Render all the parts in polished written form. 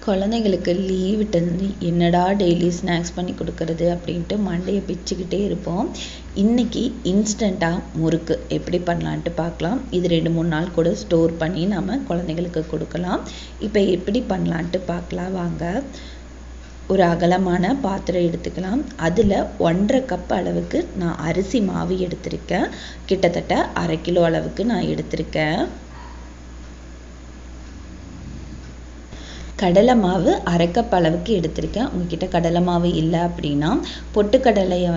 குழந்தைங்களுக்கு லீவ் விட்டது என்னடா டெய்லி ஸ்நாக்ஸ் பண்ணி கொடுக்கறது அப்படின்ட்டு மண்டையை பிச்சுக்கிட்டே இருப்போம். இன்னைக்கு இன்ஸ்டண்ட்டாக முறுக்கு எப்படி பண்ணலான்ட்டு பார்க்கலாம். இது 2-3 நாள் கூட ஸ்டோர் பண்ணி நம்ம குழந்தைங்களுக்கு கொடுக்கலாம். இப்போ எப்படி பண்ணலான்ட்டு பார்க்கலாம் வாங்க. ஒரு அகலமான பாத்திரம் எடுத்துக்கலாம். அதில் 1.5 கப் அளவுக்கு நான் அரிசி மாவு எடுத்திருக்கேன். கிட்டத்தட்ட 1/2 கிலோ அளவுக்கு நான் எடுத்திருக்கேன். கடலை மாவு 1/2 கப் அளவுக்கு எடுத்திருக்கேன். உங்ககிட்ட கடலை மாவு இல்லை அப்படின்னா பொட்டுக்கடலையை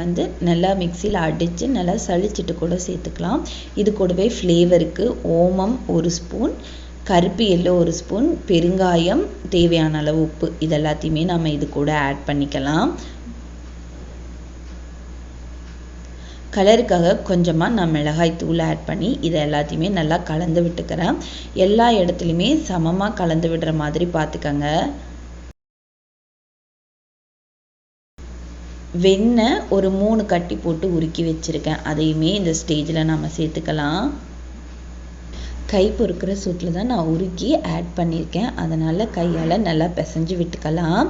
நல்லா மிக்சியில் அடித்து நல்லா சளிச்சிட்டு கூட சேர்த்துக்கலாம். இது கூடவே ஃப்ளேவருக்கு ஓமம் 1 ஸ்பூன், கருப்பு எள்ளு 1 ஸ்பூன், பெருங்காயம், தேவையான அளவு உப்பு, இது எல்லாத்தையுமே நம்ம இது கூட ஆட் பண்ணிக்கலாம். கலருக்காக கொஞ்சமாக நான் மிளகாய் தூள் ஆட் பண்ணி இதை எல்லாத்தையுமே நல்லா கலந்து விட்டுக்கிறேன். எல்லா இடத்துலையுமே சமமாக கலந்து விடுற மாதிரி பார்த்துக்கங்க. வெண்ணெய் ஒரு 3 கட்டி போட்டு உருக்கி வச்சுருக்கேன். அதையுமே இந்த ஸ்டேஜில் நம்ம சேர்த்துக்கலாம். கை பொறுக்கிற சூட்டில் தான் நான் உருக்கி ஆட் பண்ணியிருக்கேன். அதனால் கையால் நல்லா பிசைஞ்சு விட்டுக்கலாம்.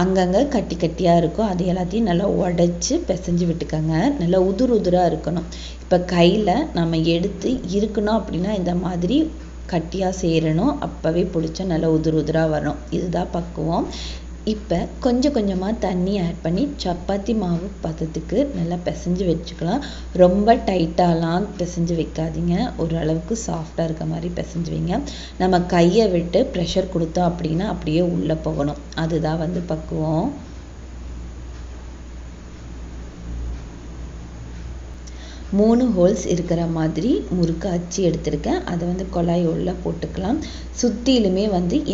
அங்கங்கே கட்டி கட்டியாக இருக்கும், அது எல்லாத்தையும் நல்லா உடச்சி பிசைஞ்சு விட்டுக்கோங்க. நல்லா உதுராக இருக்கணும். இப்போ கையில் நம்ம எடுத்து இருக்கணும் அப்படின்னா இந்த மாதிரி கட்டியாக சேரணும். அப்போவே பிடிச்சா நல்லா உதுராக வரணும். இதுதான் பக்குவம். இப்போ கொஞ்சம் கொஞ்சமாக தண்ணி ஆட் பண்ணி சப்பாத்தி மாவு பதத்துக்கு நல்லா பிசைஞ்சு வச்சுக்கலாம். ரொம்ப டைட்டாலாம் பிசைஞ்சு வைக்காதீங்க. ஓரளவுக்கு சாஃப்டாக இருக்க மாதிரி பிசைஞ்சு வைங்க. நம்ம கையை விட்டு ப்ரெஷர் கொடுத்தோம் அப்படின்னா அப்படியே உள்ளே போகணும். அதுதான் பக்குவம். மூணு ஹோல்ஸ் இருக்கிற மாதிரி முறுக்கு அச்சு எடுத்திருக்கேன். அதை குழாய் உள்ள போட்டுக்கலாம். சுற்றிலுமே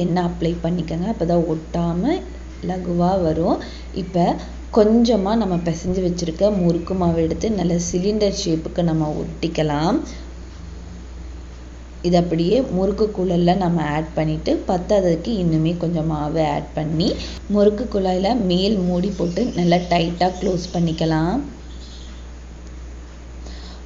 எண்ணெய் அப்ளை பண்ணிக்கோங்க. அப்போ தான் ஒட்டாமல் லகுவாக வரும். இப்போ கொஞ்சமாக நம்ம பிசைஞ்சு வச்சுருக்க முறுக்கு மாவு எடுத்து நல்ல சிலிண்டர் ஷேப்புக்கு நம்ம ஒட்டிக்கலாம். இது அப்படியே முறுக்கு குழலில் நம்ம ஆட் பண்ணிவிட்டு பத்தாததுக்கு இன்னுமே கொஞ்சம் மாவு ஆட் பண்ணி முறுக்கு குழாயில் மேல் மூடி போட்டு நல்லா டைட்டாக க்ளோஸ் பண்ணிக்கலாம்.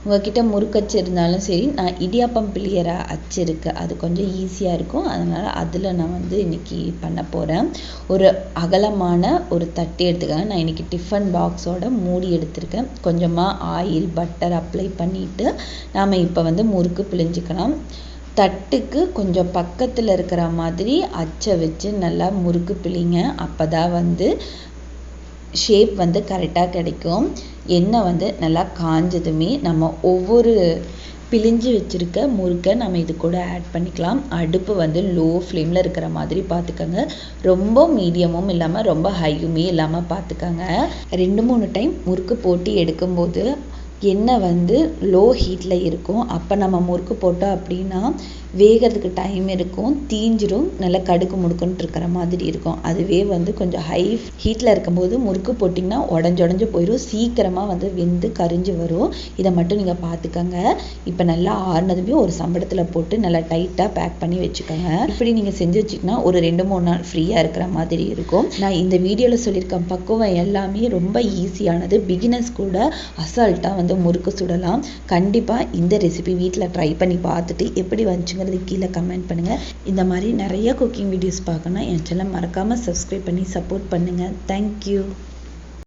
உங்கள்கிட்ட முறுக்கச்சு இருந்தாலும் சரி, நான் இடியாப்பம் பிழியற அச்சு இருக்குது, அது கொஞ்சம் ஈஸியாக இருக்கும். அதனால் அதில் நான் இன்றைக்கி பண்ண போகிறேன். ஒரு அகலமான ஒரு தட்டு எடுத்துக்கேன். நான் இன்றைக்கி டிஃபன் பாக்ஸோட மூடி எடுத்திருக்கேன். கொஞ்சமாக ஆயில் பட்டர் அப்ளை பண்ணிவிட்டு நாம் இப்போ முறுக்கு பிழிஞ்சிக்கலாம். தட்டுக்கு கொஞ்சம் பக்கத்தில் இருக்கிற மாதிரி அச்சை வச்சு நல்லா முறுக்கு பிழிங்க. அப்போ தான் ஷேப் கரெக்டாக கிடைக்கும். எண்ணெய் நல்லா காஞ்சதுமே நம்ம ஒவ்வொரு பிழிஞ்சு வச்சுருக்க முறுக்கை நம்ம இது கூட ஆட் பண்ணிக்கலாம். அடுப்பு லோ ஃப்ளேமில் இருக்கிற மாதிரி பார்த்துக்கோங்க. ரொம்ப மீடியமும் இல்லாமல் ரொம்ப ஹையுமே இல்லாமல் பார்த்துக்கோங்க. 2-3 டைம் முறுக்கு போட்டு எடுக்கும்போது எண்ணெய் லோ ஹீட்டில் இருக்கும். அப்போ நம்ம முறுக்கு போட்டோம் அப்படின்னா வேகிறதுக்கு டைம் இருக்கும், தீஞ்சிரும், நல்லா கடுக்கு முடுக்குன்ட்டு இருக்கிற மாதிரி இருக்கும். அதுவே கொஞ்சம் ஹை ஹீட்டில் இருக்கும்போது முறுக்கு போட்டிங்கன்னா உடஞ்சு போயிடும். சீக்கிரமாக வெந்து கரிஞ்சு வரும். இதை மட்டும் நீங்கள் பார்த்துக்கோங்க. இப்போ நல்லா ஆறுனதுமே ஒரு சம்பளத்தில் போட்டு நல்லா டைட்டாக பேக் பண்ணி வச்சுக்கோங்க. இப்படி நீங்கள் செஞ்சு வச்சிங்கன்னா ஒரு 2-3 நாள் ஃப்ரீயாக இருக்கிற மாதிரி இருக்கும். நான் இந்த வீடியோவில் சொல்லியிருக்கேன் பக்குவம் எல்லாமே ரொம்ப ஈஸியானது. பிகினர்ஸ் கூட அசால்ட்டாக முறுக்கு சுடலாம். கண்டிப்பாக இந்த ரெசிபி வீட்டில் ட்ரை பண்ணி பார்த்துட்டு எப்படி வந்துச்சுங்கிறது கீழே கமெண்ட் பண்ணுங்கள். இந்த மாதிரி நிறைய குக்கிங் வீடியோஸ் பார்க்கணும் என் சேனல் மறக்காமல் சப்ஸ்கிரைப் பண்ணி சப்போர்ட் பண்ணுங்கள். தேங்க்யூ.